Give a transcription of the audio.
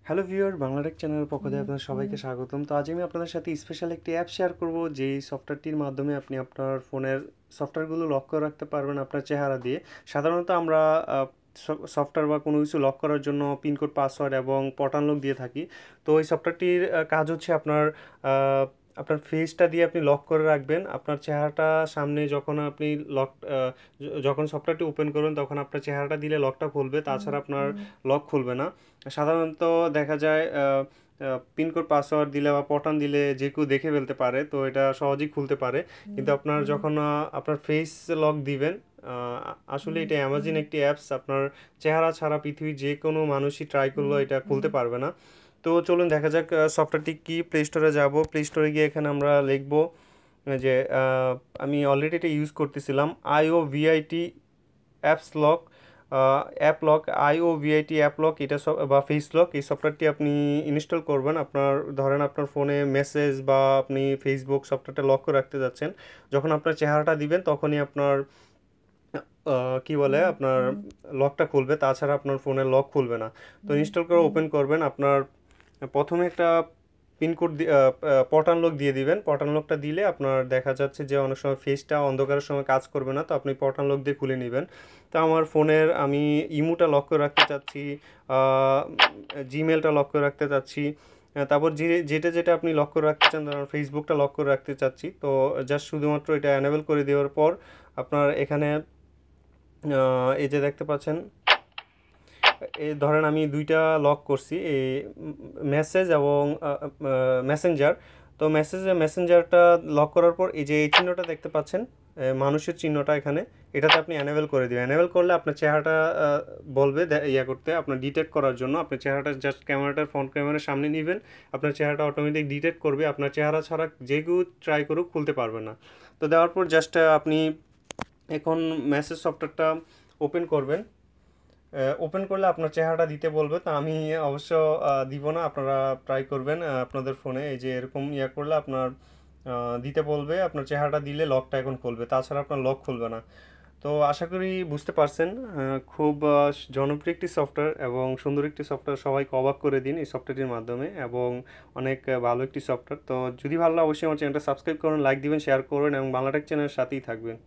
Hello viewer, Bangla Tech চ্যানেলের পক্ষ থেকে আপনাদের সবাইকে স্বাগতম। তো আজ আমি আপনাদের সাথে স্পেশাল একটি অ্যাপ শেয়ার করব, যেই সফটওয়্যারটির মাধ্যমে আপনি আপনার ফোনের সফটওয়্যারগুলো লক করে রাখতে পারবেন আপনার চেহারা দিয়ে। সাধারণত আমরা সফটওয়্যার বা কোনো কিছু লক করার জন্য পিনকোড, পাসওয়ার্ড এবং পটান লক দিয়ে থাকি। তো এই সফটওয়্যারটির কাজ হচ্ছে আহ, আপনার ফেসটা দিয়ে আপনি লক করে রাখবেন। আপনার চেহারাটা সামনে যখন আপনি লক যখন সফটওয়্যারটি ওপেন করবেন তখন আপনার চেহারাটা দিলে লকটা খুলবে, তাছাড়া আপনার লক খুলবে না। সাধারণত দেখা যায় পিনকোড, পাসওয়ার্ড দিলে বা পটান দিলে যে কেউ দেখে ফেলতে পারে, তো এটা সহজেই খুলতে পারে। কিন্তু আপনার যখন আপনার ফেস লক দিবেন, আসলে এটা অ্যামাজন একটি অ্যাপস। আপনার চেহারা ছাড়া পৃথিবীর যে কোনো মানুষই ট্রাই করলেও এটা খুলতে পারবে না। তো চলুন দেখা যাক সফটওয়্যারটি কি। প্লে স্টোরে যাব, প্লে স্টোরে গিয়ে এখানে আমরা লিখব যে আমি অলরেডি এটা ইউজ করতেছিলাম, IOVIT apps lock, app lock, IOVIT app lock, এটা সব বা ফেস লক। এই সফটওয়্যারটি আপনি ইনস্টল করবেন। আপনার ধরেন আপনার ফোনে মেসেজ বা আপনি ফেসবুক সফটওয়্যারটা লক করে রাখতে যাচ্ছেন, যখন আপনার চেহারাটা দিবেন তখনই আপনার কি বলে আপনার লকটা খুলবে, তাছাড়া আপনার ফোনের লক খুলবে না। তো ইনস্টল করে ওপেন করবেন। আপনার প্রথমে একটা পিনকোড পটান লক দিয়ে দিবেন। পটান লকটা দিলে আপনার দেখা যাচ্ছে যে অনেক সময় ফেসটা অন্ধকারের সময় কাজ করবে না, তো আপনি পটান লক দিয়ে খুলে নেবেন। তো আমার ফোনের আমি ইমোটা লক করে রাখতে চাচ্ছি, জিমেলটা লক করে রাখতে চাচ্ছি, তারপর যেটা যেটা আপনি লক করে রাখতে চান, ধরুন ফেসবুকটা লক করে রাখতে চাচ্ছি। তো জাস্ট শুধুমাত্র এটা অ্যানেবল করে দেওয়ার পর আপনার এখানে এই যে দেখতে পাচ্ছেন, এই ধরেন আমি দুইটা লক করছি, এই মেসেজ এবং মেসেঞ্জার। তো মেসেঞ্জারটা লক করার পর এই যে এই চিহ্নটা দেখতে পাচ্ছেন, মানুষের চিহ্নটা, এখানে এটাতে আপনি অ্যানেবল করে দিবেন। অ্যানেবল করলে আপনার চেহারাটা বলবে ইয়া করতে, আপনার ডিটেক্ট করার জন্য আপনার চেহারাটা জাস্ট ক্যামেরাটার ফ্রন্ট ক্যামেরার সামনে নেবেন, আপনার চেহারাটা অটোমেটিক ডিটেক্ট করবে। আপনার চেহারা ছাড়া যে কেউ ট্রাই করুক খুলতে পারবে না। তো দেওয়ার পর জাস্ট আপনি এখন মেসেজ সফটওয়্যারটা ওপেন করবেন। ওপেন করলে আপনার চেহারাটা দিতে বলবে, তো আমি অবশ্য দিব না, আপনারা ট্রাই করবেন আপনাদের ফোনে। এই যে এরকম ইয়া করলে আপনার দিতে বলবে, আপনার চেহারাটা দিলে লকটা এখন খুলবে, তাছাড়া আপনার লক খুলবে না। তো আশা করি বুঝতে পারছেন। খুব জনপ্রিয় একটি সফটওয়্যার এবং সুন্দর একটি সফটওয়্যার, সবাইকে অবাক করে দিন এই সফটওয়্যারটির মাধ্যমে, এবং অনেক ভালো একটি সফটওয়্যার। তো যদি ভালো লাগে অবশ্যই আমার চ্যানেলটা সাবস্ক্রাইব করুন, লাইক দিবেন, শেয়ার করুন এবং বাংলাটেক চ্যানেলের সাথেই থাকবেন।